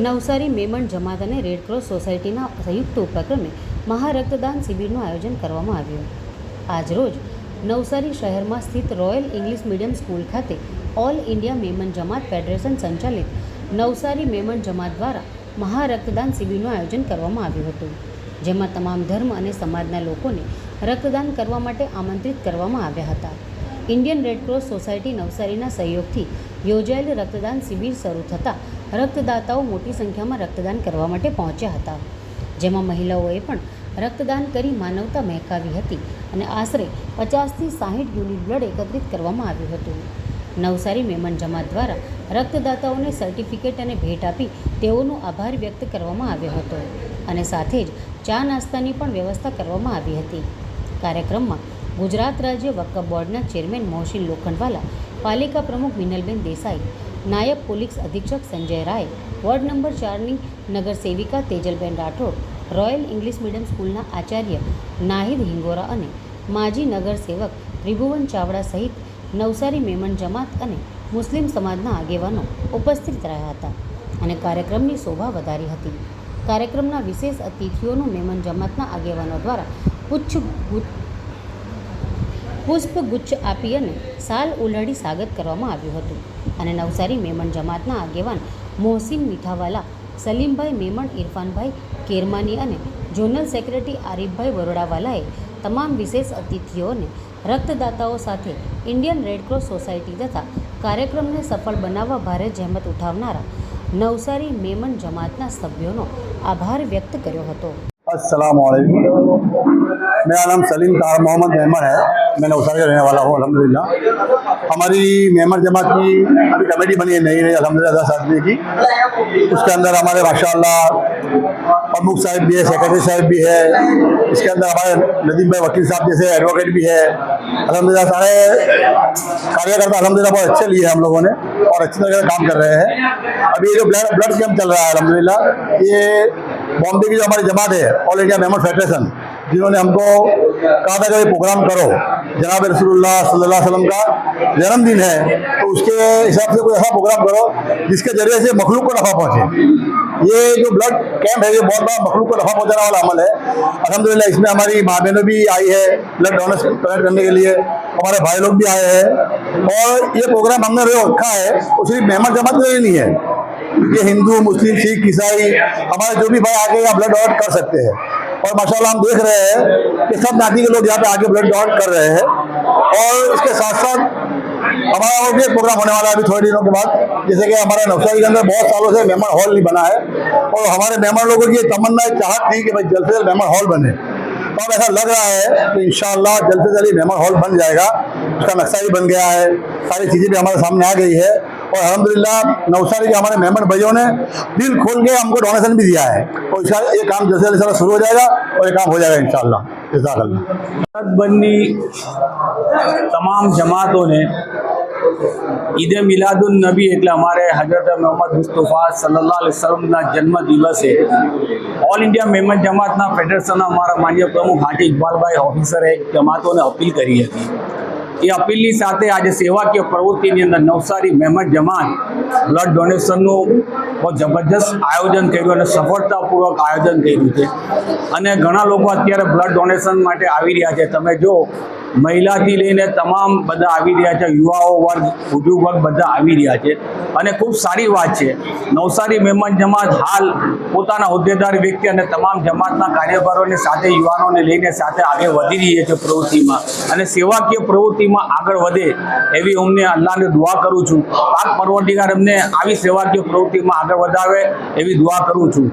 નવસારી મેમણ જમાત અને રેડક્રોસ સોસાયટીના સંયુક્ત ઉપક્રમે મહારક્તદાન શિબિરનું આયોજન કરવામાં આવ્યું. આજરોજ નવસારી શહેરમાં સ્થિત રોયલ ઇંગ્લિશ મીડિયમ સ્કૂલ ખાતે ઓલ ઇન્ડિયા મેમણ જમાત ફેડરેશન સંચાલિત નવસારી મેમણ જમાત દ્વારા મહારક્તદાન શિબિરનું આયોજન કરવામાં આવ્યું હતું, જેમાં તમામ ધર્મ અને સમાજના લોકોને રક્તદાન કરવા માટે આમંત્રિત કરવામાં આવ્યા હતા. ઇન્ડિયન રેડક્રોસ સોસાયટી નવસારીના સહયોગથી યોજાયેલ રક્તદાન શિબિર શરૂ થતાં રક્તદાતાઓ મોટી સંખ્યામાં રક્તદાન કરવા માટે પહોંચ્યા હતા, જેમાં મહિલાઓએ પણ રક્તદાન કરી માનવતા મહેકાવી હતી અને આશરે 50થી 60 યુનિટ બ્લડ એકત્રિત કરવામાં આવ્યું હતું. નવસારી મેમણ જમાત દ્વારા રક્તદાતાઓને સર્ટિફિકેટ અને ભેટ આપી તેઓનો આભાર વ્યક્ત કરવામાં આવ્યો હતો અને સાથે જ ચા નાસ્તાની પણ વ્યવસ્થા કરવામાં આવી હતી. કાર્યક્રમમાં ગુજરાત રાજ્ય વક્ફ બોર્ડના ચેરમેન મોહસિન લોખંડવાલા, પાલિકા પ્રમુખ મિનલબેન દેસાઈ, નાયબ પોલીસ અધિક્ષક સંજય રાય, વોર્ડ નંબર 4ની નગર સેવિકા Tejalben Rathod, royal English medium સ્કૂલના આચાર્ય નાહિદ હિંગોરા અને માજી નગર સેવક ત્રિભુવન ચાવડા સહિત નવસારી મેમણ જમાત અને મુસ્લિમ સમાજના આગેવાનો ઉપસ્થિત રહ્યા હતા અને કાર્યક્રમની શોભા વધારી હતી. કાર્યક્રમના વિશેષ અતિથિઓનું મેમણ જમાતના આગેવાનો દ્વારા પુષ્પગુચ્છ આપી અને સાલ ઉલાડી સ્વાગત કરવામાં આવ્યું હતું અને નવસારી મેમણ જમાતના આગેવાન મોહસિન મીઠાવાલા, સલીમભાઈ મેમણ, ઇરફાનભાઈ કેરમાની અને ઝોનલ સેક્રેટરી આરીફભાઈ બરોડાવાલાએ તમામ વિશેષ અતિથિઓને રક્તદાતાઓ સાથે ઇન્ડિયન રેડક્રોસ સોસાયટી તથા કાર્યક્રમને સફળ બનાવવા ભારે જહેમત ઉઠાવનારા નવસારી મેમણ જમાતના સભ્યોનો આભાર વ્યક્ત કર્યો હતો. अस्सलामुअलैकुम, मेरा नाम सलीम तार मोहम्मद मेमण है. मैं नवसारी का रहने वाला हूँ. अल्हम्दुलिल्लाह हमारी मेमण जमात की अभी कमेटी बनी है नई अल्हम्दुलिल्लाह 10 आदमी की. उसके अंदर हमारे माशाअल्लाह प्रमुख साहब भी है, सेक्रेटरी साहब भी है. इसके अंदर हमारे नदीम भाई वकील साहब जैसे एडवोकेट भी है. अल्हम्दुलिल्लाह सारे कार्यकर्ता अल्हम्दुलिल्लाह बहुत अच्छे लिए हम लोगों ने और अच्छी तरह से काम कर रहे हैं. अभी ये जो ब्लड कैंप चल रहा है अल्हम्दुलिल्लाह, ये बॉम्बे की जो हमारी जमात है ऑल इंडिया मेमण फेडरेशन, जिन्होंने हमको कहा था कि ये प्रोग्राम करो, जनाब रसूलुल्लाह सल्लल्लाहु अलैहि वसल्लम का जन्मदिन है, तो उसके हिसाब से कोई ऐसा प्रोग्राम करो जिसके जरिए से मखलूक को नफा पहुँचे. ये जो ब्लड कैंप है ये बहुत बड़ा मखलूक को नफा पहुँचाने वाला अमल है. अल्हम्दुलिल्लाह इसमें हमारी माँ बहनों भी आई है ब्लड डोनेट करने के लिए, हमारे भाई लोग भी आए हैं और ये प्रोग्राम हमने रखा है वो सिर्फ मेमण जमात के लिए नहीं है. ये हिंदू, मुस्लिम, सिख, ईसाई हमारे जो भी भाई आके यहाँ ब्लड डोनेट कर सकते हैं और माशाल्लाह हम देख रहे हैं कि सब नाती के लोग यहाँ पे आके ब्लड डोनेट कर रहे हैं. और इसके साथ साथ हमारा और भी एक प्रोग्राम होने वाला है अभी थोड़े दिनों के बाद. जैसे कि हमारे नवसारी के अंदर बहुत सालों से मेमण हॉल नहीं बना है और हमारे मेमण लोगों की तमन्ना चाहत थी कि भाई जल्द से जल्द मेमण हॉल बने. तो अब ऐसा लग रहा है कि इंशाअल्लाह जल्द से जल्द मेमण हॉल बन जाएगा. उसका नक्शा भी बन गया है, सारी चीज़ें भी हमारे सामने आ गई है और अल्हम्दुलिल्लाह नवसारी के हमारे मेमण भाइयों ने दिल खोल के हमको डोनेशन भी दिया है और इसका ये काम जल्द से जल्द शुरू हो जाएगा और ये काम हो जाएगा इंशाअल्लाह. भारत बन्नी तमाम जमातों ने ईद मिलादुन नबी એટલે અમારે હજરત મોહમ્મદ મુસ્તફા સલ્લલ્લાહુ અલૈહિ વસલ્લમના જન્મ દિવસે ઓલ ઇન્ડિયા મેમણ જમાતના ફેડરેશનના અમારા માન્ય પ્રમુખ હાજી ઇકબાલભાઈ ઓફિસરે જમાતોને અપીલ કરી હતી. એ અપીલની સાથે આજે સેવાકીય પ્રવૃત્તિની અંદર નવસારી મેમણ જમાત બ્લડ ડોનેશનનું બહુ જબરજસ્ત આયોજન કર્યું અને સફળતાપૂર્વક આયોજન કર્યું છે અને ઘણા લોકો અત્યારે બ્લડ ડોનેશન માટે આવી રહ્યા છે. તમે જો મહિલાથી લઈને તમામ બધા આવી રહ્યા છે, યુવાઓ વર્ગ, બુજુર્ગ વર્ગ બધા આવી રહ્યા છે અને ખૂબ સારી વાત છે. નવસારી મેમણ જમાત હાલ પોતાના હોદ્દેદાર વ્યક્તિ અને તમામ જમાતના કાર્યકરોની સાથે યુવાનોને લઈને સાથે આગળ વધી રહી છે પ્રવૃત્તિમાં અને સેવાકીય પ્રવૃત્તિમાં આગળ વધે એવી અમને અલ્લાહને દુઆ કરું છું. પાક પરવરદિગાર અમને આવી સેવાકીય પ્રવૃત્તિમાં આગળ વધાવે એવી દુઆ કરું છું.